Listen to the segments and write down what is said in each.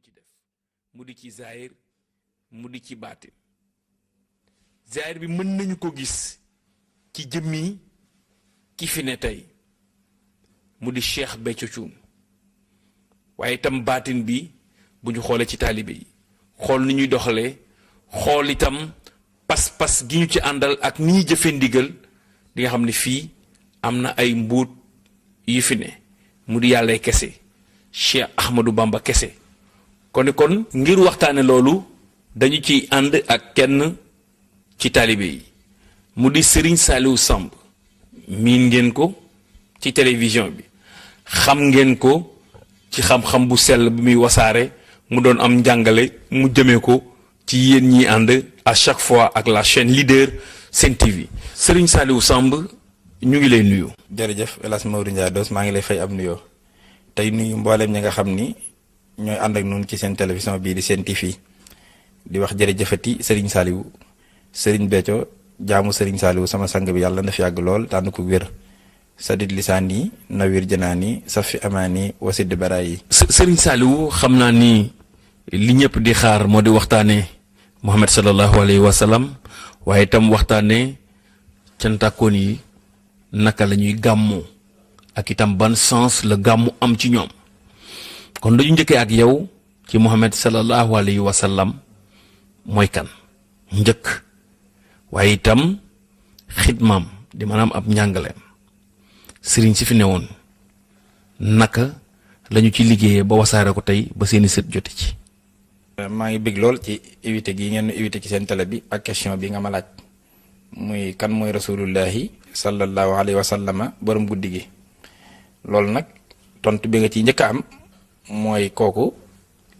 ci def mu di ci zaahir mu di ci baatin. zaahir bi mën nañu ko gis ci jëmmi ki fi ne tey mu di Cheikh Béthio Thioune waaye itam baatin bi bu ñu xoolee ci taalibe yi xool ni ñuy doxalee xool itam pas-pas gi ñu ci àndal ak ni ñuy jëfe ndigal di nga xam ne fii am na ay mbuut yu fi ne mu di yàlla kese Cheikh Ahmadou Bamba kese kon ngir waxtaane loolu dañu ciy ànd ak kenn ci taalibe yi mu di Serigne Saliou Samb miin ngeen ko ci télévision bi xam ngeen ko ci xam-xam bu sell bi muy wasaare mu doon am njàngale mu jëmee ko ci yéen ñi ànd à chaque fois ak la chaîne leader Sen TV Serigne Saliou Samb ñu ngi lay nuyu. jërëjëf El Hadj Maodo Ndiaye Doss maa ngi lay fay am nuyoo tey nuyu mboolem ñi nga xam ni ñooy ànd ak ñun ci seen télévision bii di Sen TV di wax jërëjëfati Serigne Saliou Serigne Béthio jaamu Serigne Saliou sama sang bi yàlla na fi yàgg lool tànn ko wér sadid lisaani nawir janaani safi amaani wasid baraay yi. Serigne Saliou xam naa ni li ñëpp di xaar moo di waxtaanee Muhammad sallallahu alayhi wa sallam waaye itam waxtaanee cantakkoon yi naka la ñuy gàmmoo ak itam ban sens la gàmmu am ci ñoom kon dañu njëkkee ak yow ci Muhammad sallallahu alayhi wa sallam mooy kan njëkk waaye itam xidmaam di maanaam ab njàngaleem sëriñ si fi ne woon naka lañu ci liggéeyee ba wasaare ko tey ba seeni sët jote ci. maa ngi bég lool ci invité gi ngeen invité ci seen télé bi ak question bi nga ma laaj muy kan mooy rasulullahi sallallahu alayhi wa sallama borom guddi gi loolu nag tontu bi nga ci njëkk a am mooy kooku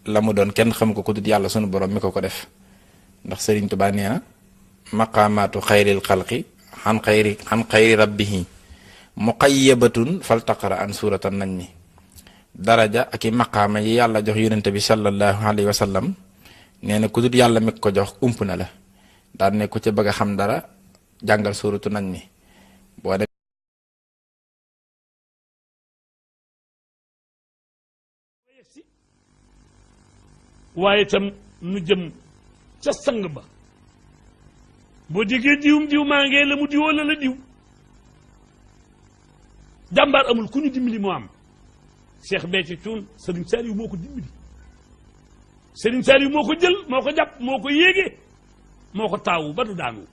la mu doon kenn xam ko ku dut yàlla sunu borom mi ko def ndax Sëriñ Tuubaa nee na maqaamaatu xayril xalqi xan xayri rabbihi muqayyabatun faltaqara an suratan nañ mi daraja ak i maqaama yi yàlla jox yonente bi sallallahu alayhi wa sallam nee na ku dut yàlla mi ko jox ump na la daan ne ku ca bëgg a xam dara jàngal suuratu nañ mi boo dem waaye itam nu jëm ca sang ba boo déggee diw maa ngee la mu diwoo la diw jàmbaar amul ku ñu dimbali moo am Cheikh Béthio Thioune Serigne Saliou moo ko dimbali Serigne Saliou moo ko jël moo ko jàpp moo ko yéege moo ko taawu ba du daanu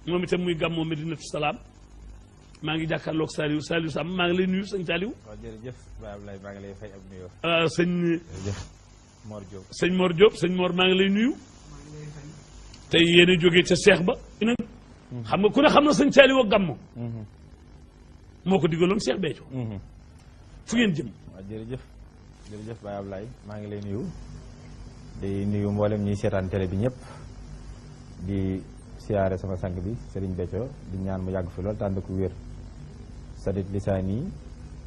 moom itam muy gàmmoo Medinatu Salaam maa ngi jàkkaarloog Saliou Samb maa ngi lay nuyu sëñ Saliou. waaw jërëjëf Baye Ablaye maa ngi lay fay ab nuyoo. sëñ Mor Diop sëñ Mor maa ngi lay nuyu. tey yéen a jógee ca Cheikh ba. xam nga ku ne xam na sëñ Saliou ak gàmmo. moo ko digaloon Cheikh Béthio. fu ngeen jëm. waaw jërëjëf Baye Ablaye maa ngi lay nuyu. di nuyu mboolem ñiy seetaan télé bi ñëpp. di siyaare sama sang bi Serigne Béthio di ñaan mu yàgg fi lool tànd ko wér. sadit lisaani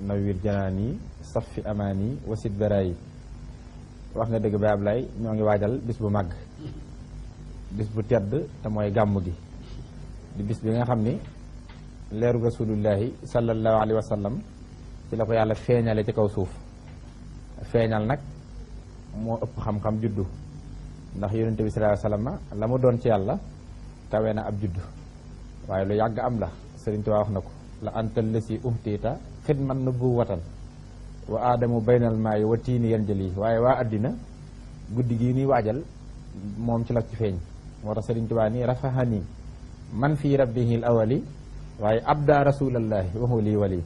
nawir janaani safi amaani wasit beraay wax nga dëgg Baye Ablaye ñoo ngi waajal bis bu màgg bis bu tedd te mooy gàmm gi di bis bi nga xam ni leeru rasulullahi sallallahu alayhi wa sallam ci la ko yàlla feeñale ci kaw suuf feeñal nag moo ëpp xam-xam juddu ndax yonente bi sallallahu alayhi wa sallam la mu doon ci yàlla kawe na ab juddu waaye lu yàgg am la Sëriñ Tuubaa wax na ko la antal lasi umtiita xidman nubuwatan wa aadamu baynal maayi wa tiini yan jëli waaye waa addina guddi gii nii waajal moom ci la ci feeñ moo tax Sëriñ Tuubaa nii rafahani man fii rabbihil awali waaye abda rasulallahi waxu lii wali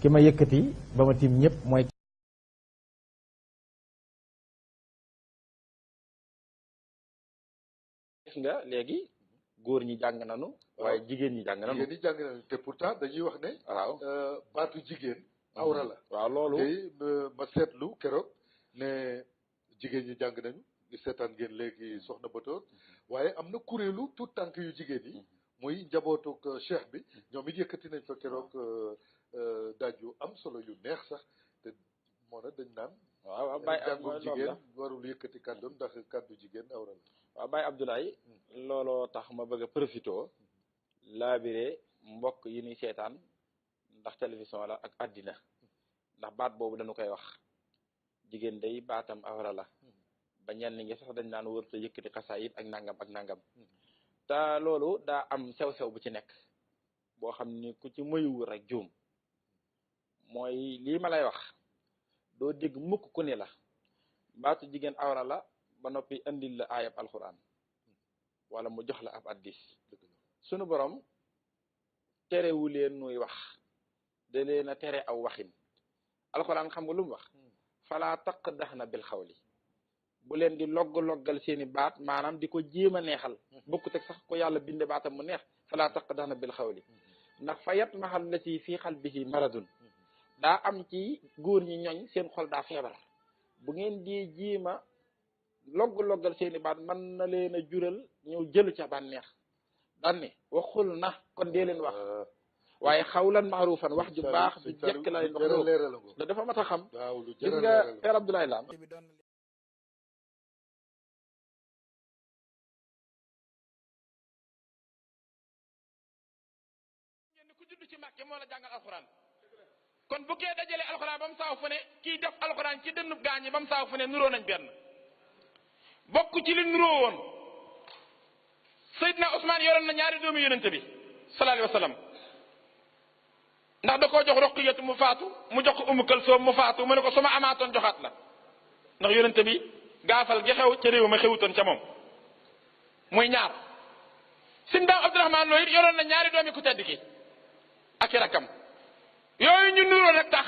ki ma yëkkati ba ma tiim ñëpp mooy gis nga léegi góor ñi jàng nanu waaye jigéen ñi jàng nanu te pourtant dañuy wax ne waaw baatu jigéen awra la waaw loolu te ma seetlu keroog ne jigéen ñi jàng nañu di seetaan ngeen léegi soxna Batoor waaye am na kuréelu tout tànk yu jigéen yi muy njabootuk cheikh bi ñoom it yëkkati nañ fa keroog daaj yu am solo yu neex sax te moo na dañ naan waaw jàngum jigéen warul yëkkati kàddoom ndax kàddu jigéen awra la waaw Baye Abdoulaye looloo tax ma bëgg a profité laabire mbokk yi ñuy seetaan ndax télévision la ak àddina ndax baat boobu dañu koy wax jigéen day baatam awra la ba ñenn ñi sax dañ naan wër te yëkkati xasaayit ak nangam te loolu daa am sew-sew bu ci nekk boo xam ni ku ci moyuwul rek juum mooy lii ma lay wax doo dégg mukk ku ni la baatu jigéen awra la ba noppi andil la aayab alxuraan wala mu jox la ab addis sunu borom terewu leen nuy wax da leen a tere aw waxin alxuraan xam nga lu mu wax falaa taqdaxna bil xawli bu leen di loggal seeni baat maanaam di ko jéem a neexal bokkut ak sax ko yàlla binde baatam mu neex falaa taqdaxna bil xawli ndax fa yatmaxal la ci fii qalbihi maradun daa am ci góor ñi ñoñ seen xol daa feebar bu ngeen di jéem a loggal seeni baat mën na leen a jural ñëw jëlu ca bànneex daan ne waxul na kon dee leen wax waaye xawlan maarufan wax ju baax ju jekk la leen wax da dafa mat a xam gis nga Père Abdoulaye Lam ku judd ci Mbàkke moo la jàngal alxuraan kon bu kee dajalee alxuraan ba mu saaw fu ne kii def alxuraan ci dënnub gaañi ba mu saaw fu ne nuroo nañ benn bokk ci li nuroo woon Seydina Ousmane yoroon na ñaari doomi yonente bi sallallahu alayhi wa sallam ndax da koo jox Roqiyatu mu faatu mu jox ko Umu Kalsoom mu faatu mu ne ko su ma amaatoon joxaat la ndax yonente bi gaafal gi xew ca réew ma xewutoon ca moom muy ñaar Sëñ Daam Abdourahmane Lo it yoroon na ñaari doomi ku tedd ki ak i rakkam yooyu ñu nuroo rek tax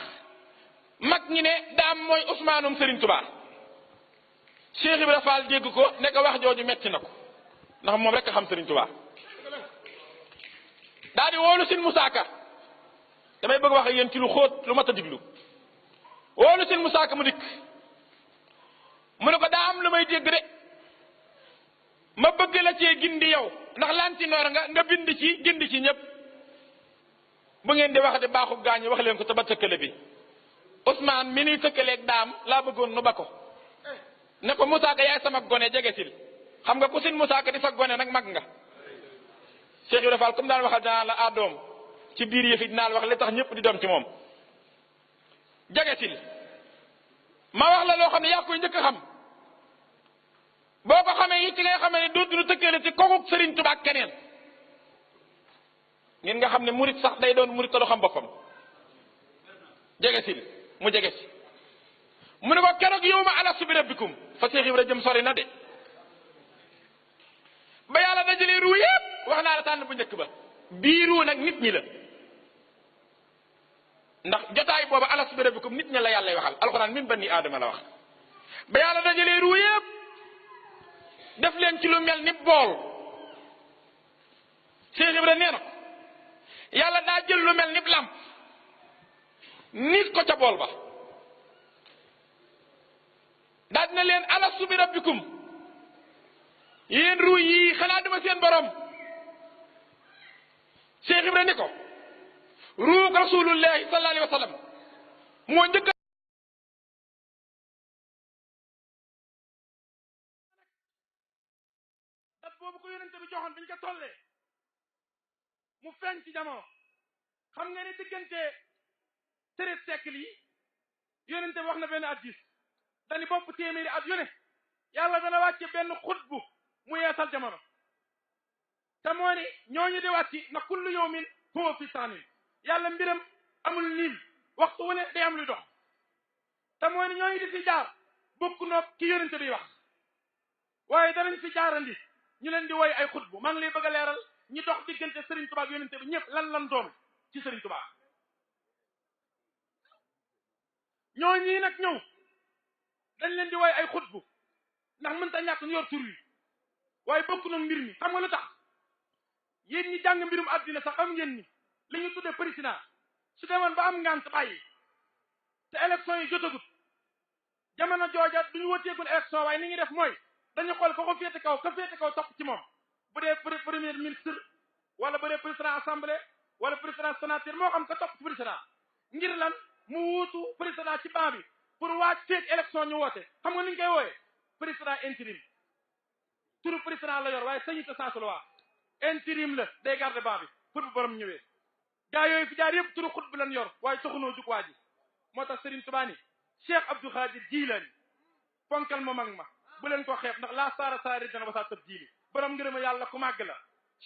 mag ñi ne daam mooy Ousmaanum Serigne Touba Cheikh Ibra Fall dégg ko ne ko wax jooju metti na ko ndax moom rek a xam Serigne Touba daal di woolu Sëñ Musaa Ka damay bëgg wax ak yéen ci lu xóot lu mat a diglu woolu Sëñ Musaa Ka mu dikk mu ne ko daa am lu may dégg de ma bëgg la cee gindi yow ndax lanti noor nga bind ci gindi ci ñëpp bu ngeen di wax de baaxu gaañu wax leen ko te ba tëkkale bi Ousmane mi nuy tëkkaleeg daam laa bëggoon nu ba ko ne ko Musaa Ka yaay sama gone jege sil xam nga ku Sëñ Musaa Ka di sa gone nag mag nga Cheikh Ibrahima Fall comme daan waxal dinaa la doom ci biir yëf yi dinaa la wax li tax ñëpp di doom ci moom jege sil ma wax la loo xam ne yaa koy njëkk a xam boo ko xamee it ci ngay xamee ne dootuñu tëkkale ci kooku Serigne Touba ak keneen ngeen nga xam ne murit sax day doon murit te du xam boppam jege sil mu jege si mu ne ko keroog yow ma alastu bi rabbikum fa Cheikh Ibra jëm sori na de ba yàlla dajalee ruu yëpp wax naa la tànn bu njëkk ba bii ruu nag nit ñi la ndax jotaay booba alastu bi rabbikum nit ñi la yàlla waxal alxuraan min bani aadama la wax ba yàlla dajalee ruu yëpp def leen ci lu mel ni bool Cheikh Ibra nee na ko yàlla daa jël lu mel ni lamp nit ko ca bool ba daa dina leen alastu bi rabbikum yéen ruu yi xanaa dama seen borom Cheikh Ibra ni ko ruug rasulullahi sallallahu alayhi wa sallam moo njëkk dat boobu ko yonente bi joxoon biñ ko tollee mu feeñ ci jamono xam nga ni diggante 13 siècle yi yonente bi wax na benn addis dani bopp téeméeri at yu ne yàlla dana wàcce benn xutbu mu yeesal jamono te moo ni ñooñu di wàcci na kullu yawmin huwa fi saanin yàlla mbiram amul niim waxtu wu ne day am luy dox te moo ni ñooñu di fi jaar bokk noog ki yonente bi wax waaye danañ fi jaarandi ñu leen di woy ay xutbu maa ngi lay bëgg a leeral ñi dox diggante Serigne Touba ak yonente bi ñëpp lan doon ci Serigne Touba ñooñi nag ñëw dañ leen di woy ay xutbu ndax mënta ñàkk ñu yor tur wi waaye bokk na mbir mi xam nga lu tax yéen ñi jàng mbirum àddina sax xam ngeen ni li ñu tuddee président su demoon ba am ngant bàyyi te élection yi jotagut jamono jooja duñu wëteegul élection waaye ni ñuy def mooy dañu xool ko féete kaw ka féete kaw topp ci moom bu dee premier ministre wala bu dee président assemblée wala président sénateur moo xam ka topp ci président ngir lan mu wuutu président ci banc bi pour waaj feeg élection ñu woote xam nga ni ñu koy wooyee président intérim turu président la yor waaye sañu ta sans loi intérim la day garde banc bi pour bu borom ñëwee gaa yooyu fi jaar yëpp turu xut bi lan yor waaye taxunoo jug waa ji moo tax Serigne Touba ni Cheikh Abdou Khadir Jilani ponkal ma mag ma bu leen ko xeeb ndax laa saara saari dana ba saa tëb jiili borom ngërëma yàlla ku màgg la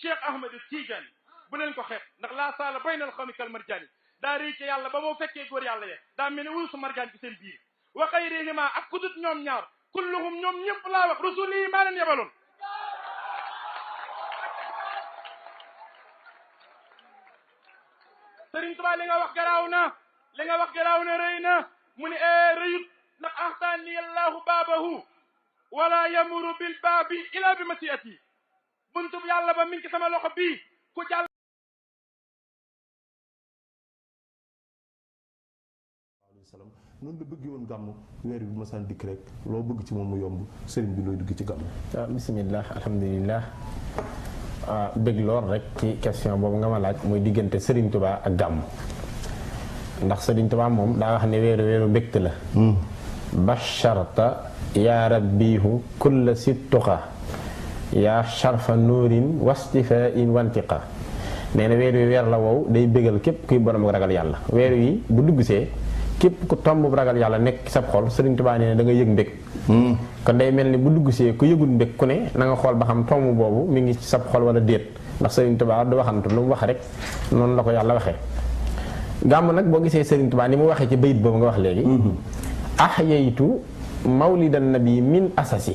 Cheikh Ahmed Tidiane bu leen ko xeeb ndax laa saala baynal xawmi kal marjaani daa réy ci yàlla ba moo fekkee góor yàlla ye daa mel ne wulusu marjaan ci seen biir wa xayrihima ak kudut ñoom ñaar kulluhum ñoom ñëpp laa wax rasul yi maa leen yebaloon Sëriñ Tuubaa li nga wax garaaw na rëy na mu ne rëyut ndax axtaan li allahu baabahu wala yamuru bil baabi ila bi masiati buntub yàlla ba mi ngi ci sama loxo bii ku jàll salaam noonu la bëggee woon gàmm weer bi masaan dikk rek loo bëgg ci moom mu yomb sëriñ bi looy dugg ci gàmm. waaw bisimilah alhamdulilah bëgg lool rek ci question boobu nga ma laaj muy diggante Serigne Touba ak gàmm ndax Serigne Touba moom daa wax ne weeru mbégte la. basharta yaa rabbihu kulla sittuqa yaa sharfa nuurin wastifa in wantiqa nee na weer la wow day bégal képp kuy borom ragal yàlla weer yi bu duggsee képp ku tomb ragal yàlla nekk sab xol Serigne Touba nee na da nga yëg mbég kon day mel ni bu duggsee ku yëgul mbég ku ne na nga xool ba xam tomb boobu mi ngi ci sab xol wala déet ndax Serigne Touba du waxantu lu mu wax rek noonu la ko yàlla waxee gàmm nag boo gisee Serigne Touba ni mu waxee ci bayit boobu nga wax léegi ahyaytu mawlidan nabi min asasi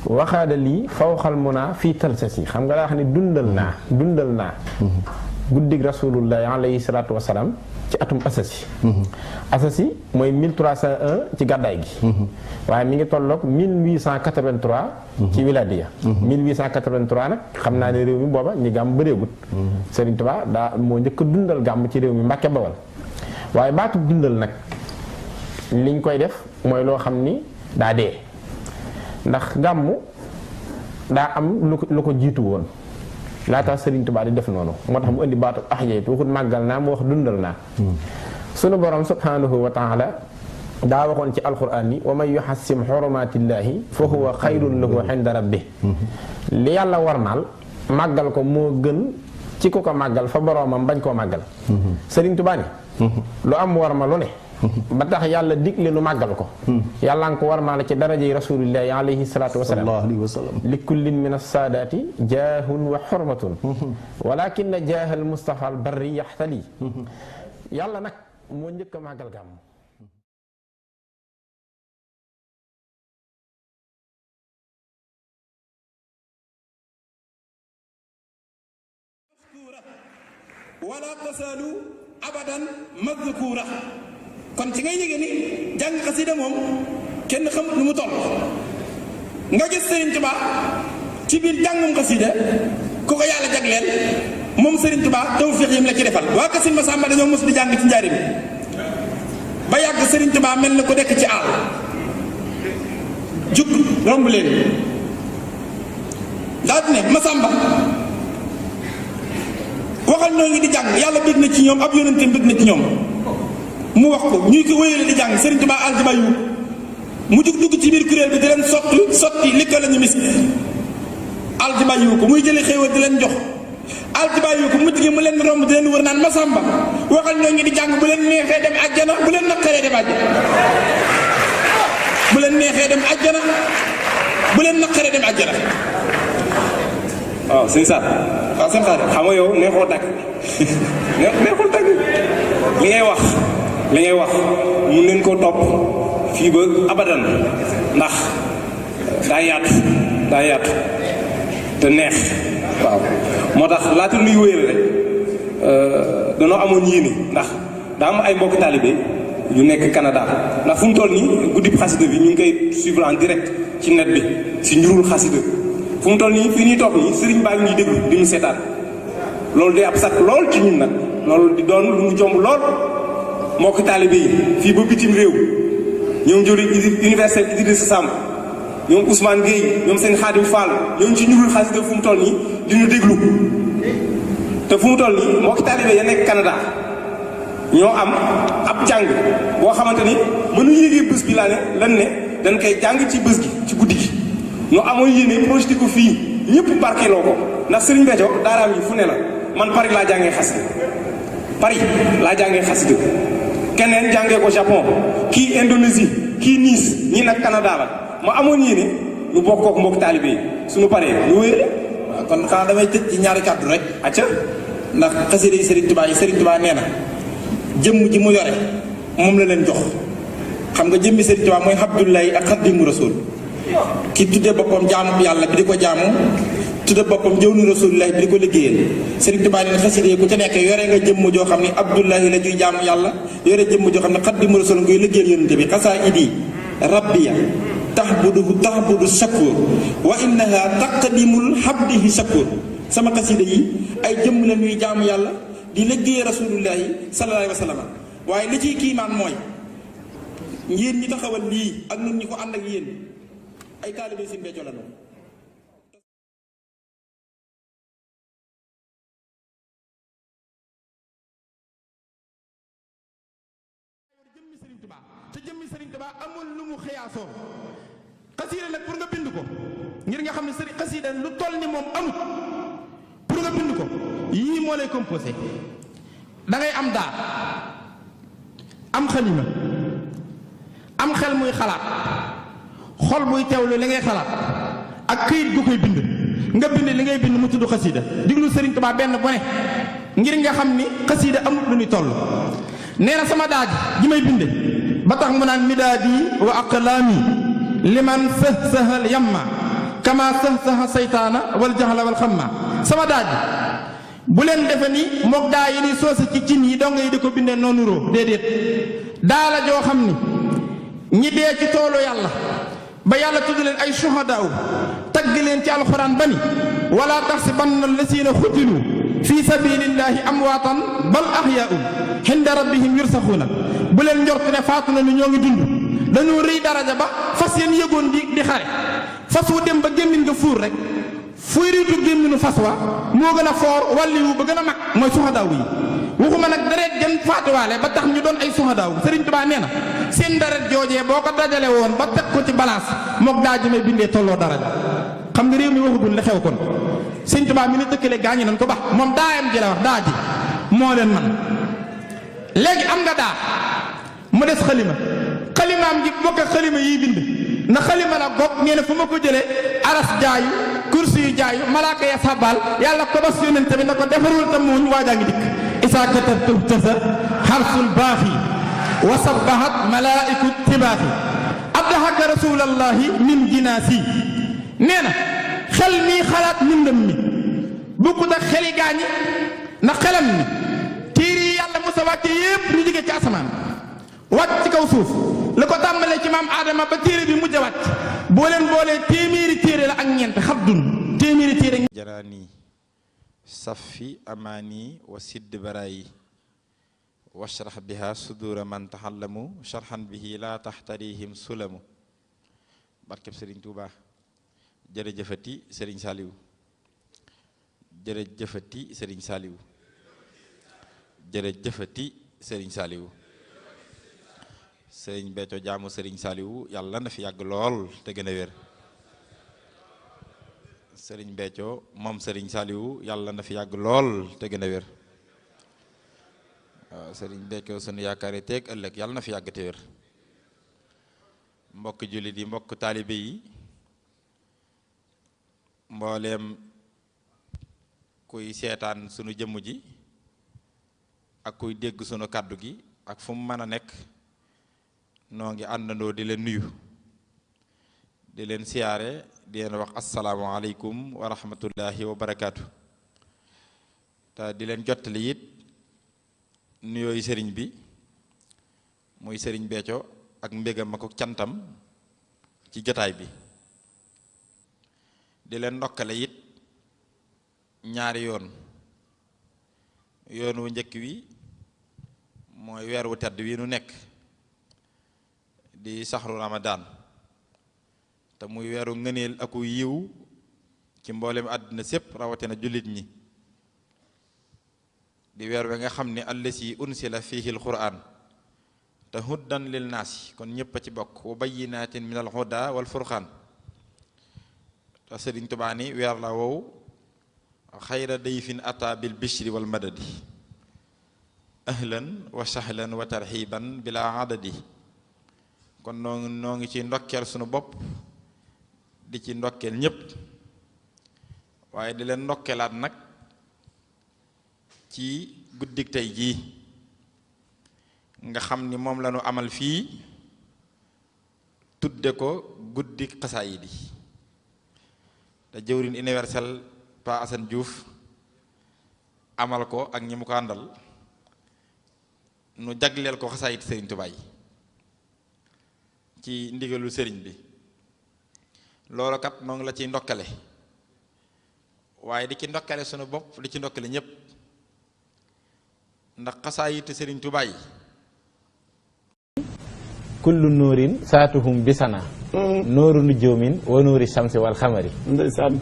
waxaada lii fawxal munaa fii talsasi xam nga daa wax ni dundal naa guddig rasulullahi alayhi salaatu wasalaam ci atum asasi mooy 1301 ci gàddaay gi waaye mi ngi tolloog 1883 ci wiladiya 1883 nag xam naa ne réew mi booba ñi gàmm bëreegut Serigne Touba daa moo njëkk a dundal gàmm ci réew mi Mbàkke Bawal waaye baatu dundal nag liñ koy def mooy loo xam ni daa dee ndax gàmmu daa am lu ko jiitu woon laata Serigne Touba di def noonu moo tax mu indi baatu ahyaytu waxut màggal naa mu wax dundal naa sunu borom subhanahu wa taala daa waxoon ci alquran ni wa man yuhassim xurumatillahi fa huwa xayrun lahu inda rabbih li yàlla warmaal màggal ko moo gën ci ku ko màggal fa boroomam bañ koo màggal Serigne Touba ni lu am warma lu ne ba tax yàlla digle nu màggal ko yàlla nga ko warmaale ci darajey rasulillahi alayhi salaatu wasalaam li kullin min assaadaati jaahun wa xormatun walakin jaahal mustafa al barri yaxtali yàlla nag moo njëkk a màggal gàmm wala tasaalu abadan madkuura kon ci ngay yëge ni jàng xasida moom kenn xamut lu mu toll nga gis Serigne Touba ci biir jàngum xasida ku ko yàlla jagleel moom Serigne Touba tawfiix yim la ci defal waa Kasim Masamba dañoo mos di jàng ci njaarim ba yàgg Serigne Touba mel na ku dekk ci àll jug romb leen daal di ne Masamba waxal ñoo ngi di jàng yàlla bëgg na ci ñoom ab yonente bëgg na ci ñoom mu wax ko ñuy ko wéyale di jàng Serigne Touba aljuma yu mu jug dugg ci biir kuréel bi di leen sotti likka lañu mis aljuma yu ko muy jële xéewal di leen jox aljuma yu ko mujj gi mu leen romb di leen wër naan Masamba waxal ñoo ngi di jàng bu leen neexee dem àjjana bu leen naqaree dem àjjana bu leen neexee dem àjjana bu leen naqaree dem àjjana waaw sëñ Saar waaw sëñ Saar xam nga yow neexoo dagg neexul dagg li ngay wax mun leen koo topp fii ba abadan ndax daa yaatu te neex waaw moo tax laata nuy wéyal rek danoo amoon yéene ndax daa am ay mbokki taalibe yu nekk Canada ndax fu mu toll nii guddi xasida bi ñu ngi koy suivre en direct ci net bi si njurul xasida fu mu toll nii fii ñuy toog nii sëriñ baa ngi ñuy déglu di mu seetaan loolu day ab sàkk lool ci ñun nag loolu di doon lu mu jomb lool mbokki taalibe yi fii ba bitim réew ñoom jëri université Idrissa Samb ñoom Ousmane Gueye ñoom seen Xaadim Fall ñoom ci ñurul xasida fu mu toll nii di ñu déglu te fu mu toll nii mbokki taalibe ya nekk Canada ñoo am ab jàng boo xamante ni mënuñu yéegee bés bi laa ne lan ne dañ koy jàng ci bés gi ci guddi gi ñoo amoon yéene projeté ko fii ñëpp barkeeloo ko ndax Serigne Béthio daaraam yi fu ne la man Paris laa jàngee xasida keneen jàngee ko Japon kii Indonésie kii Nice ñi nag Canada la ma amoon yéene ñu bokk ak mbokk taalibe yi suñu paree ñu wéyale. waaw kon xanaa damay tëj ci ñaari kàddu rek. acca ndax xasida yi Serigne Touba nee na jëmm ji mu yore moom la leen jox xam nga jëmmi Serigne Touba mooy Abdullahi ak Xaadimu Rasuul ki tuddee boppam jaamu yàlla bi di ko jaamu tuddee boppam jëwnu Rasuulullahi bi di ko liggéeyal Serigne Touba nee na xasida yi ku ca nekk yore nga jëmm joo xam ne Abdullahi la juy jaamu yàlla yore jëmm joo xam ne Xaadimu Rasuul ngay liggéeyal yonente bi xasaa'idi rabbiya tahbudu shakur wa innaha taqdimul habdihi shakur sama xasida yi ay jëmm la ñuy jaamu yàlla di liggéey rasulullahi sallallahu alayhi wa sallam waaye li ciy kiimaan mooy yéen ñi taxawal lii ak ñun ñi ko ànd ak yéen ay taalibe Sëriñ Béthio la noonu. jëmmi Sëriñ Tuubaa te jëmmi Sëriñ Tuubaa amul lu mu xëyaasoo xasida nag pour nga bind ko ngir nga xam ne sëriñ xasida lu toll ni moom amut pour nga bind ko yii moo lay composé da ngay am daa am xalima am xel muy xalaat xol buy teewlu li ngay xalaat ak këyit gu koy bind nga bind li ngay bind mu tudd xasida diglu Sëriñ Tuubaa benn bu ne ngir nga xam ni xasida amut lu ñuy toll nee na sama daaj ji may binde ba tax mu naan midaadi wa aqlaami liman sahsahal yamma kama sahsaha saytaana wal jaxla wal xamma sama daaj bu leen defe ni mook daa yi ni soose ci cin yi donga yi di ko bindee noonu róo déedéet daa la joo xam ni ñi dee ci toolu yàlla ba yàlla tudd leen ay suhadaaw tagg leen ci alxuraan ba ni wala taxsibanna allazina xutilu fi sabilillahi amwaatan bal ahyaun inda rabbihim yursaxuuna bu leen njort ne faatu na ni ñoo ngi dund dañoo rëy daraja ba fas yéen yëgoon di xare fas wu dem ba gémmiñ nga fuur rek fuy riitu gémminu fas wa moo gën a foor wàlliwu ba gën a mag mooy suhadaaw yi waxuma nag deret gën faatuwaale ba tax ñu doon ay suhadaaw Sëriñ Tuubaa nee na seen deret joojee boo ko dajale woon ba teg ko ci balance mook daa ji may bindee tolloo daraja xam nga réew mi waxagul li xew kon Sëriñ Tuubaa mi ni dëkkale gaañi nañ ko ba moom daayam ji la wax daa ji moo leen man léegi am nga daa mu des xalima xalimaam ji bokk ak xalima yiy bind na xalima la gopp ngeen ne fu ma ko jëlee aras jaayu kursi yu jaayu malaaka ya sabal yàlla ko bas yónente bi na ko defarul tam muuñ waajaa ngi dikk isaa katabtu tasat xarsul baaxi wa sabbahat malaa'iku tibaaxi abdahaka rasulallahi min jinaasi nee na xel mii xalaat mbindam mi bukkut ak xeli gaañi na xelam mi tiir yi yàlla musa wàcce yépp ñu jóge ci asamaan wàcc ci kaw suuf la ko tàmbalee ci maam Adama ba téere bi mujj a wàcc boo leen boolee téeméeri téere la ak ñeent xabdun téeméeri téere jaraani safi amaani wa sidd baraayi washrax biha sudura man taxallamu sharxan bihi la taxtarihim sulamu barkeb Sëriñ Tuuba jërëjëfati Sëriñ Saaliwu jërëjëfati Sëriñ Saaliwu jërëjëfati Sëriñ Saaliwu Sëriñ Béthio jaamu Sëriñ Saaliwu yàlla na fi yàgg lool te gën a wér Sëriñ Béthio moom Sëriñ Saaliwu yàlla na fi yàgg lool te gën a wér waaw Sëriñ Béthio sunu yaakaari teeg ëllëg yàlla na fi yàgg te wér mbokk jullit yi mbokk taalibe yi mbooleem kuy seetaan sunu jëmm ji ak kuy dégg sunu kàddu gi ak fu mu mën a nekk noo ngi àndandoo di leen nuyu di leen siyaare di leen wax asalaamaaleykum wa rahmatullahi wa barakaatu te di leen jottali it nuyooyu sëriñ bi muy Sëriñ Béthio ak mbégam ak cantam ci jotaay bi di leen ndokkale it ñaari yoon wu njëkk wi mooy weer wu tedd wi nu nekk di saxru Ramadan te muy weeru ngëneel aku yiw ci mboolem àddina sépp rawatina jullit ñi di weer wi nga xam ne allasi unsila fihi alquran te huddan lil naasi kon ñëpp a ci bokk wa bayyinatin min al huda wal furqaan te Sëriñ Tuubaa ni weer la wow xayra dayfin ata bil bishri wal madadi ahlan wa sahlan wa tarxiban bila adadi. kon noo ngi ci ndokkeel sunu bopp di ci ndokkeel ñépp waaye di leen ndokkeelaat nag ci guddik tey jii nga xam ni moom lañu amal fii tudde ko guddik xasaayid yi te jëwriñ universel Pa Assane Diouf amal ko ak ñi mu ko àndal nu jagleel ko xasaayid Sëriñ Tuubaa yi ci ndigalu sëriñ bi loolu kat noo ngi la ciy ndokkale waaye di ci ndokkale sunu bopp di ci ndokkale ñépp ndax xasaayid Sëriñ Tuubaa yi kullu nuurin saatuhum bisana nooru nujoomin wa nuuri shamsi wal xamari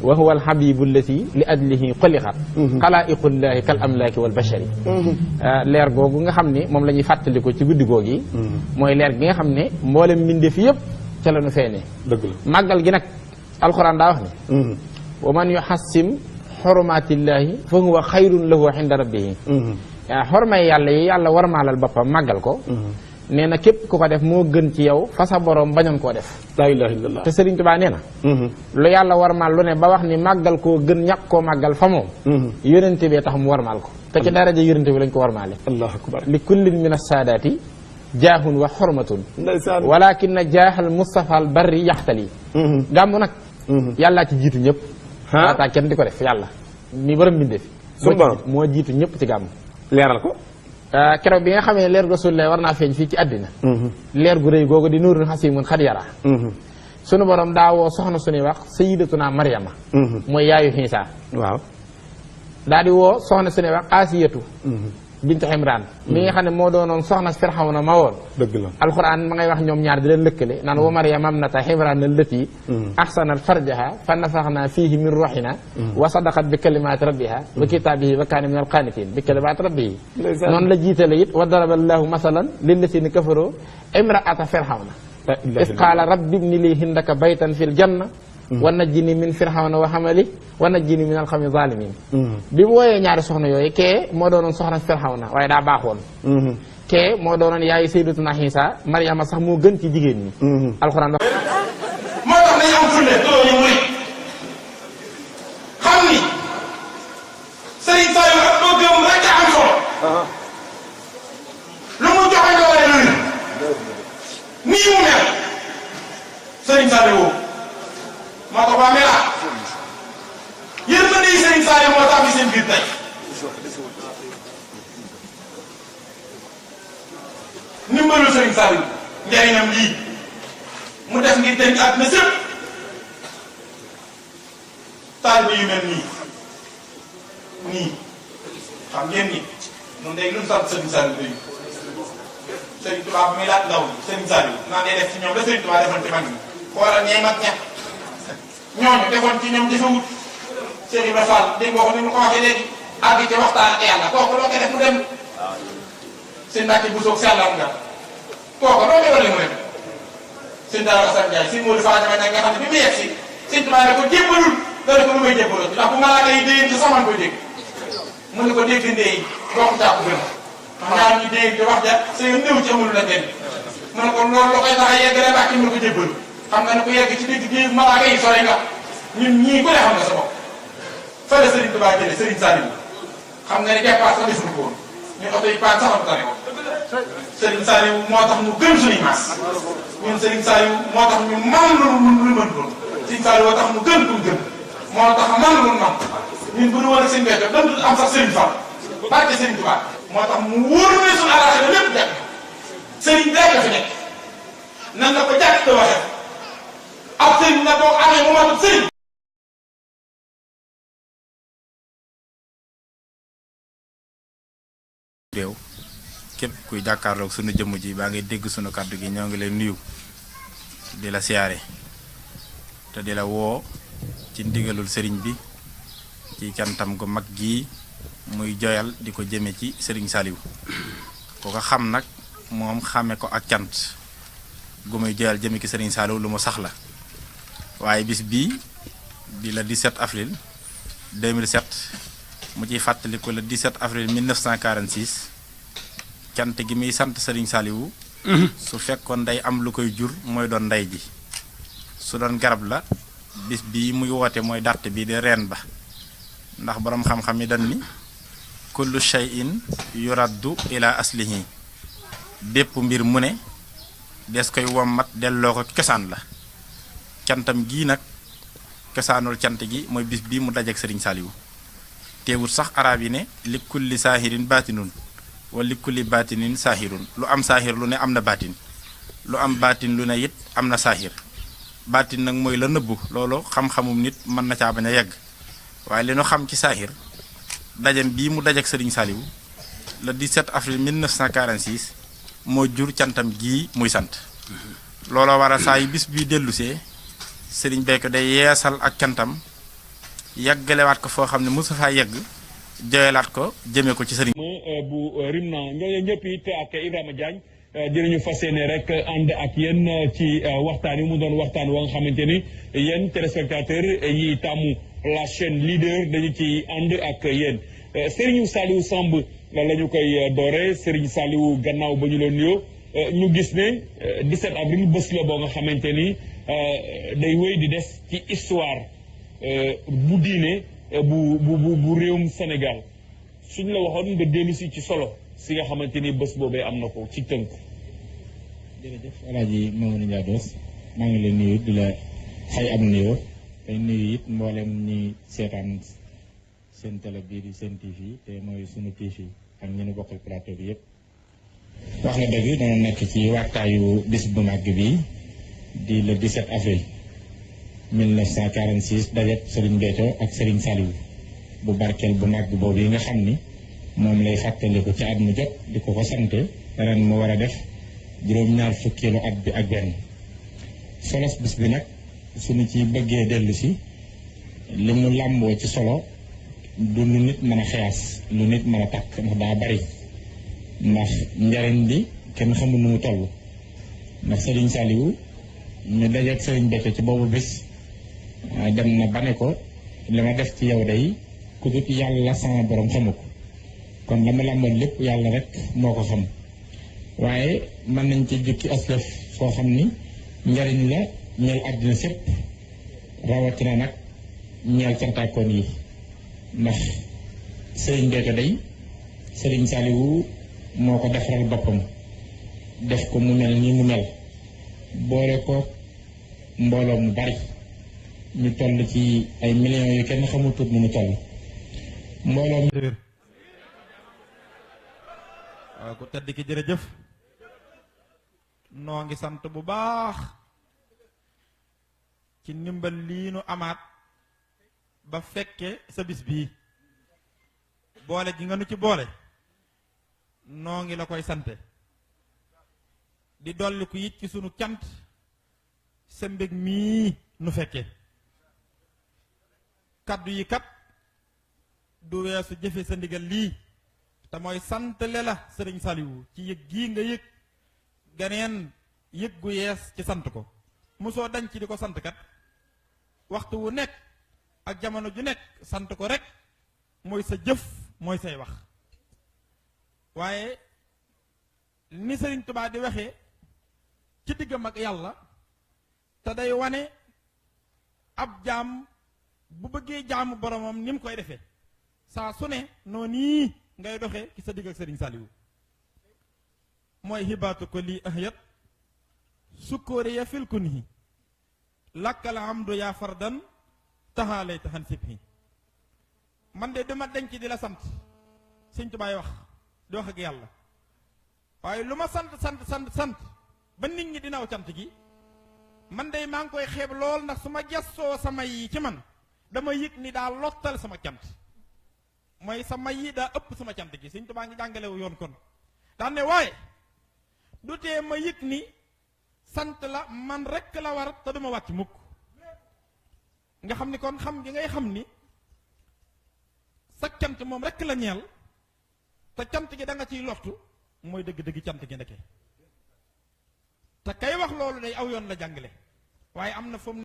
wa huwa alxabibu allati li ajlihi xuliqat xalaa'iqullahi kal amlaaki wal bashari leer googu nga xam ne moom la ñuy fàttaliku ci guddi googi mooy leer gi nga xam ne mboolem mbindeef yëpp ca la nu feeñee dëgg la màggal gi nag alxuraan daa wax ne wa man yuxassim xormaatillaahi fa huwa xayrun lahu inda rabbihi xormay yàlla yi yàlla warmaalal boppam màggal ko nee na képp ku ko def moo gën ci yow fa sa borom bañoon koo def laa ilaaha illallaah te Sëriñ Tuubaa nee na lu yàlla warmaal lu ne ba wax ni màggal koo gën ñàkk koo màggal fa moom yónente bee tax mu warmaal ko te ci daraja yónente bi lañ ko warmaale allahu akbar li kullin min as-saadaati jaahun wa xormatun walakin na jaaxal Mustafa al barri yaxtali gàmmu nag yàllaa ci jiitu ñëpp waataa kenn di ko def yàlla mi borom bindee fi moo jiitu ñëpp ci gàmmu leeral ko keroog bi nga xamee ne leer gu Rasulullah war naa feeñ fii ci àddina leer gu rëy googu di nuurun xasimun xad yara sunu borom daa woo soxna suñuy wax sayyidatuna Maryama mooy yaayu Xiisa waaw daa di woo soxna suñuy wax Asiyatu bintu Imran mi nga xam ne moo doonoon soxna Firxawna ma woon dëgg la alquran ma ngay wax ñoom ñaar di leen lëkkale naan wa Maryama amnata Imran allati ahsanat farjaha fa nafaxna fihi min ruuxina wa sadaqat bi kalimaati rabbiha wa kitaabihi wa kaana min alqaanitiin bi kalimaati rabbihi noonu la jiitale it wa daraba allahu masalan lillazina kafaroo imraata Firxawna is qaala rabbi ibni li hindaka baytan fil janna wa najjini min firxawna wa xamali wa najjini min alxami zalimin bi mu wooyee ñaari soxna yooyu kee moo doonoon soxna firxawna waaye daa baaxoon kee moo doonoon yaayu sayyidatuna Xiisa Maryama sax moo gën ci jigéen ñi alxuraan moo tax nañu am fulle too ñu murit xam ni sëriñ Saliou ak bëggam rek a am solo lu mu joxe nga war a luy nii mu mel sëriñ Saliou moo ko waa mela yërmande yi Sëriñ Saliou moo tax fi seen biir tey ndimbalul Sëriñ Saliou njëriñam lii mu def ngir tënk àdduna sépp taalibe yu mel nii xam ngeen ni ñun day lu sant Sëriñ Saliou doyu Sëriñ Tuubaa bu muy laaj ndaw Sëriñ Saliou naan day def ci ñoom la Sëriñ Tuubaa defoon ci mag ñi xoolal ñay mag ña ñooñu defoon ci ñoom defewut Cheikh Ibrahima Fall dégg nga ko ni mu ko waxee léegi àgg ci waxtaan ak yàlla kooku loo koy def mu dem seen Mbàkke bu soog sellam nga kooku loo koy wale mu dem seen Daara Assane Ndiaye seen Modou Fall nga xam ne bi mu yegg si seen tubaab ne ko jébbalul dana ko lu may jébbaloo ndax bu malaaka yi déyeen ci saman koy dégg mu ne ko dégg ndey bokk jàpp gën xam ñaar ñu déyeen ci wax ja seen néew ci amul la den mu ne ko loolu la koy tax a yegg rek Mbàkke mu ne ko jébbalu xam nga ne ku yegg ci digg géej malaaka yi sore nga ñun ñii ku ne xam nga sa bopp fële Serigne Touba jële Serigne Saliou xam nga ne dépasse sax defuñu ko woon ñun oto yi paan sax am tane ko Serigne Saliou moo tax ñu gën suñuy maas ñun Serigne Saliou moo tax ñu man lu mën doon Serigne Saliou moo tax ñu gën kuñ gën moo tax man lu man ñun bu ñu woon ak seen béykat dañu am sax Serigne Fall barke Serigne Touba moo tax mu wóor ne suñu alaaka lépp jàpp Serigne rek la fi nekk nan la ko jàpp te waxee ak Serigne na boo amee mu matut Serigne. réew képp kuy jàkkaarloog sunu jëmm ji baa ngi dégg sunu kàddu gi ñoo ngi lay nuyu di la siyaare te di la woo ci ndigalul sëriñ bi ci cantam gu mag gii muy joyal di ko jëme ci sëriñ Saliou ku ko xam nag moom xame ko ak cant gu muy joyal jëme ki sëriñ Saliou lu mu sax la waaye bis bii di la 17 avril 2007 mu ciy fàttaliku le 17 avril 1946 cant gi muy sant Serigne Saliou su fekkoon day am lu koy jur mooy doon ndey ji su doon garab la bis bii muy woote mooy dàtt bi di reen ba ndax boroom xam-xam yi dañ ni kullu shay'in yuraddu ila aslihi bépp mbir mu ne des koy wommat delloo ko cosaan la cantam gii nag cosaanul cant gi mooy bis bii mu dajeek Serigne Saliou teewut sax arab yi ne li kulli saahirin baatinun wa li kulli baatinin saahirun lu am saahir lu ne am na baatin lu am baatin lu ne it am na saahir baatin nag mooy la nëbbu loolu xam-xamum nit mën na caa bañ a yegg waaye li nu xam ci saahir dajem bii mu dajeek Serigne Saliou le 17 avril 1946 moo jur cantam gii muy sant looloo war a saa yu bis bii dellusee Serigne Béthio day yeesal ak cantam yàggalewaat ko foo xam ne mosu faa yegg joyelaat ko jëmee ko ci Serigne bu Rimna ñooñu ñëpp it ak Ibrahima Diagne dinañu fas yéene rek ànd ak yéen ci waxtaan yi mu doon waxtaan wa nga xamante ni yéen téléspectateurs yi tàmmu la chaîne leader dañu ci ànd ak yéen Serigne Saliou Samb la ñu koy doore Serigne Saliou gannaaw ba ñu leen nuyoo ñu gis ne 17 avril bés la boo nga xamante ni day wéy di des ci histoire bu diine bu réewum Sénégal suñ la waxoon nga dellu si ci solo si nga xamante ni bés boobee am na ko ci tënk. jërëjëf El Hadj Mamadou Ndiados maa ngi leen nuyu di la xay am nuyoo tey nuyu it mboolem ñi seetaan seen télé bii di seen TV te mooy sunu TV ak ñi nu bokkal plateau bi yëpp. wax nga dëgg dana nekk ci waxtaayu bis bu màgg bi di le 17 avril 1946 dajeek Serigne Béthio ak Serigne Saliou bu barkeel bu màgg boobu yi nga xam ni moom lay fàttaliku ci at mu jot di ko sant ren mu war a def juróom-ñaar fukkeelu at bi ak benn solos bis bi nag suñu ci bëggee dellu si li mu làmboo ci solo du lu nit mën a xeyaas lu nit mën a takk ndax daa bari ndax njariñ bi kenn xamul nu mu toll ndax Serigne Saliou ñu dajeek Serigne Béthio ci boobu bis dem na ba ne ko li ma def ci yow day ku dut yàlla sama borom xamu ko kon la ma làmboon lépp yàlla rek moo ko xam waaye mën nañ ci jukki aslëf soo xam ni njariñ la ñeel àddina sépp rawatina nag ñeel cantaakoon yi ndax Serigne Béthio day Serigne Saliou moo ko defaral boppam def ko mu mel ni mu mel boole ko mbooloo mu bari ñu toll ci ay millions yu kenn xamul tuut ni mu toll mbooloo mi waaw ku tedd ki jërëjëf noo ngi sant bu baax ci ndimbal lii nu amaat ba fekke sa bis bii boole gi nga nu ci boole noo ngi la koy sante di dolli ko it ci sunu cant sa mbég mii nu fekke kaddu yi kat du weesu jëfe sa ndigal lii te mooy santale la Serigne Saliou ci yëg gii nga yëg ganeen yëg gu yees ci sant ko mosoo dañ ci di ko sant kat waxtu wu nekk ak jamono ju nekk sant ko rek mooy sa jëf mooy say wax waaye ni Serigne Touba di waxee ci diggam ak yàlla te day wane ab jaam bu bëggee jaamu boromam ni mu koy defee saa su ne noonu nii ngay doxee ci sa digg ak Serigne Saliou mooy xibaatu ko lii ahyat sukkoori ya fil kunhi lakkal amdu yaa fardan taxaalay taxan sibhi man de dama denc di la sant Sëñ Tubaay wax di wax ak yàlla waaye lu ma sant ba nit ñi dinaaw cant gi man de maa ngi koy xeeb lool ndax su ma gestoo sama yi ci man dama yëg ni daa lottal sama cant mooy sama yi daa ëpp sama cant gi Sëñ Tuubaa ngi jàngalewu yoon kon daan ne waaye du tee ma yëg ni sant la man rekk la war te duma wàcc mukk nga xam ni kon xam gi ngay xam ni sa cant moom rekk la ñeel te cant gi da nga ciy lottu mooy dëgg-dëgg cant gi ndeke te kay wax loolu day aw yoon la jàngale waaye am na fu mu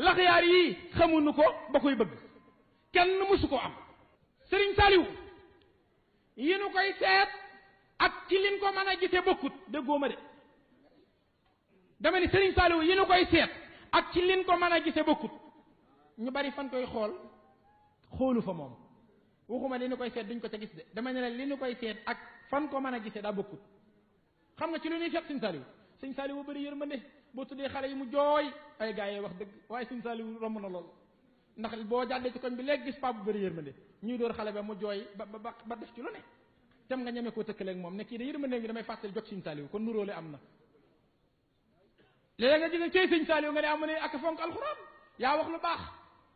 laxyaar yi xamuñu ko ba koy bëgg kenn mësu ko am Serigne Saliou yi nu koy seet ak ci liñ ko mën a gise bokkut déggoo ma de dama ni Serigne Saliou yi nu koy seet ak ci liñ ko mën a gise bokkut ñu bari fan koy xoolu fa moom waxuma li nu koy seet duñ ko ca gis de dama ne la li nu koy seet ak fan ko mën a gise daa bokkut xam nga ci lu ñuy seet Serigne Saliou bu bëri yërmande boo tuddee xale yi mu jooy ay gaa yi wax dëgg waaye Serigne Saliou romb na lool ndax boo jàddee ci koñ bi léegi gis paa bu bëri yërmande ñuy door xale ba mu jooy ba def ci lu ne tem nga ñeme koo tëkkaleeg moom ne kii de yërmande ngi damay fàttali jot Serigne Saliou kon nuróole am na léegi nga gis ne cey Serigne Saliou nga ne amu ne ak fonk alxuraan yaa wax lu baax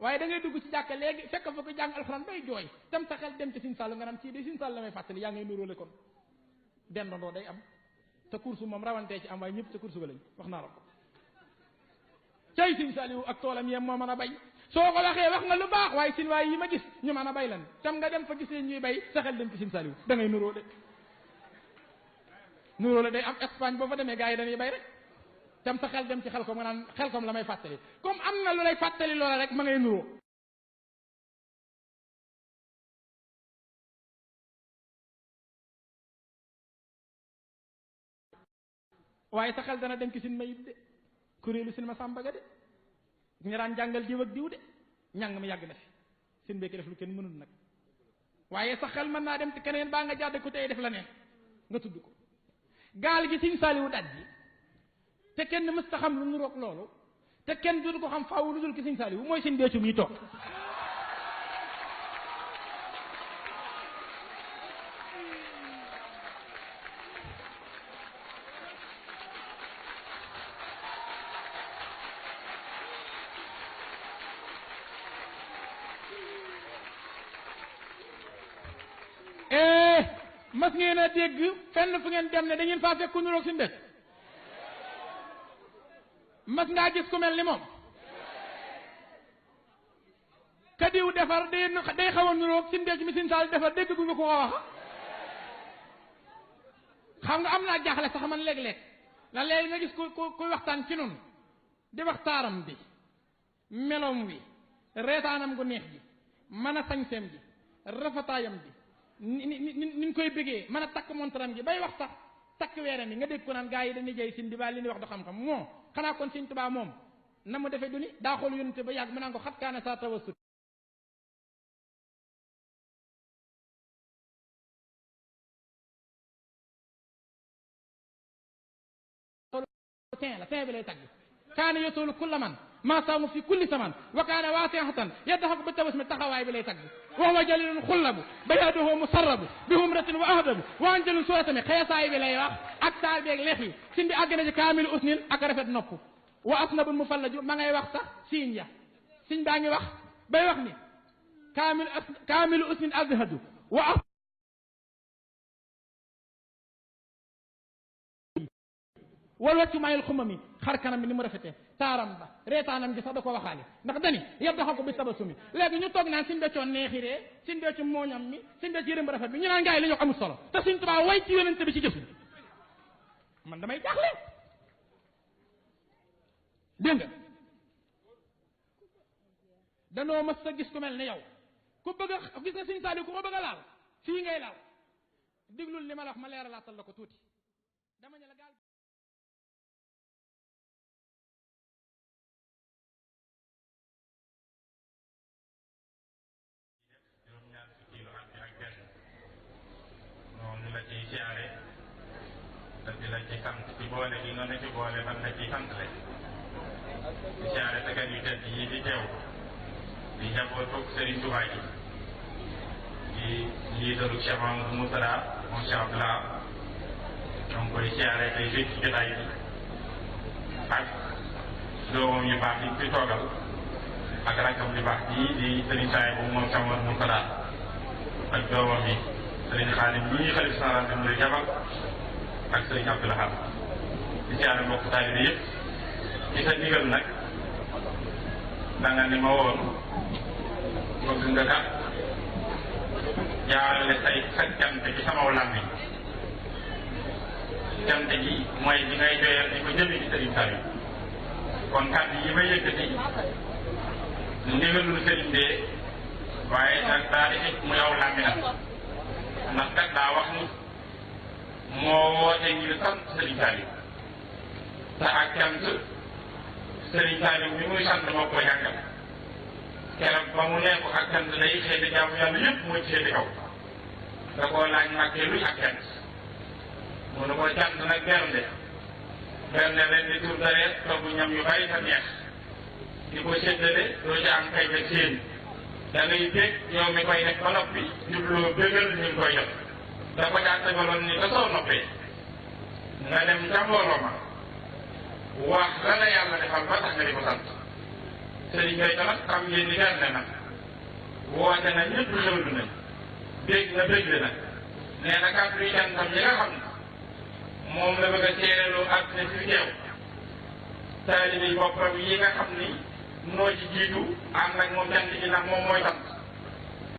waaye da ngay dugg ci jàkka léegi fekk fa ko jàng alxuraan bay jooy tem sa xel dem ci Serigne Saliou nga naan kii de Serigne Saliou damay fàttali yaa ngay nuróole kon dendandoo day am te course moom rawantee ci am waaye ñëpp te course ba lañ wax naa la ko cey Serigne Saliou ak toolam yem moo mën a bay soo ko waxee wax nga lu baax waaye sin waay yi ma gis ñu mën a bay lan tam nga dem fa gisee ñuy bay sa xel dem ci Serigne Saliou da ngay nuróole day am Espagne boo fa demee gars yi dañuy bay rek tam sa xel dem ci xel ko nga naan xel kom la may fàttali comme am na lu lay fàttali loola rek ma ngay nuroo waaye sa xel dana dem ci sin mayib de kuréelu sin ma sàmbaga de ñu daan jàngal diw ak diw de ñàng mi yàgg na fi sin bekki def lu kenn mënul nag waaye sa xel mën naa dem ci keneen baa nga jàdd ko tey def la neen nga tudd ko gaal gi Serigne Saliou daj ji te kenn mës ta xam lu nu roog loolu te kenn du ko xam faaw lu dul ki Serigne Saliou mooy seen Béthio mi toog mas ngeen a dégg fenn fu ngeen dem ne da ngeen faa fekk ku nuroog suñu bés mas ngaa gis ku mel ni moom ka diw defar day xaw a nuroog suñu bés mi Serigne Saliou defar dégg gu nga ko wax xam nga am naa jaaxle sax man léeg-léeg la léegi nga gis kuy waxtaan ci noonu di wax taaram bi melom wi reetaanam gu neex ji mën a sañseem ji rafetaayam ji ni koy bëggee mën a takk montaram gi bay wax sax takk weeram yi nga dégg ko naan gaa yi dañuy jëy Sëñ Tuubaa li ñuy wax du xam-xam moo xanaa kon Sëñ Tuubaa moom na mu defee du ni daa xool yónnte ba yàgg mu naan ko xat kaana saa tawassut tin la tin bi lay tagg kaana yotolu kulla man maa saamu fi kulli saman wa kaana waasi'atan yadhaku bi tabassum taxawaay bi lay tagg wa huwa jalilun xullabu bayaduhu musarrabu bi humratin wa ahdabu wa anjalun suratami xeesaay bi lay wax ak taal beeg leex yi sin bi àgg na ci kaamilu usnin ak rafet nopp wa asnabun mufallaju ma ngay wax sax siin ya sin baa ngi wax bay wax ni kaamilu usnin azhadu wa wal waccu maayil xumami xar kanam bi ni mu rafetee taaram ba reetaanam gi sax da ko waxaale ndax dani yëpp dafa ko bi tabasumi léegi ñu toog naan Serigne Béthio neexiree Serigne Béthio mooñam mi Serigne Béthio yërëm rafet bi ñu naan gaa yi la ñu wax amul solo te Serigne Touba way ci yonente bi ci jëf man damay jaaxle dégg nga danoo mas sa gis ku mel ne yow ku bëgg a gis nga Serigne Saliou ku ko bëgg a laal fii ngay laal diglul li ma la wax ma leeralaatal la ko tuuti dama ne la gaal noonu la ciy siyaare te di la ci sant ci boole gi nga ne ci boole ban la ciy sant rek di siyaare sa gan yu tedd yi di teew di njabootu Serigne Touba ji di liidaru Cheikh Mamadou Moustapha moom Cheikh Abdoulaye ñoo ngi koy siyaare tey fii ci jotaay bi ak doomam yu baax yi fi toogal ak rakkam yu baax yi di Serigne Saay bu moom Cheikh Mamadou Moustapha ak doomam yi Serigne Khadim ñii xalif général dem lay jabal ak Serigne Abdou Lahad di siyaare mbokk taalibe yëpp ci sa ndigal nag da nga ni ma woon bëgg nga kat jaarale sa cant ci sama làmmiñ cant gi mooy bi ngay joyal di ko jëme ci Serigne Saliou kon kàddu yi may yëkkati ndigalul Serigne de waaye nag daa di mu yow làmmiñam ndax kat daa wax ni moo woote ngir sant Serigne Saliou te ak cant Serigne Saliou mi muy sant moo ko jàngal keroog ba mu nekk ak cant day xeeti jaamu yàlla yëpp mooy ci seeti kaw da koo laaj Mbàkke luy ak cant mu ne ko cant nag bernde ren di tur dareet togg ñam yu bari sa neex di ko séddale doo ci am kay ak seen da ngay dégg yow mi koy def ba noppi jubloo bëggal ñu ngi koy def da ko caa tegaloon ni ba soo noppee nga dem ca mbooloo ma wax la la yàlla defal ba tax nga di ko sant sëriñ Bay nag xam ngeen ni bernde nag woote na ñëpp xewlu nañ dégg na bégle na nee na kàddu yi cantam yi nga xam ne moom la bëgg a seereloo ak ne fi teew taalibe boppam yi nga xam ni noo ci jiitu ànd ak moom cant gi ndax moom mooy sant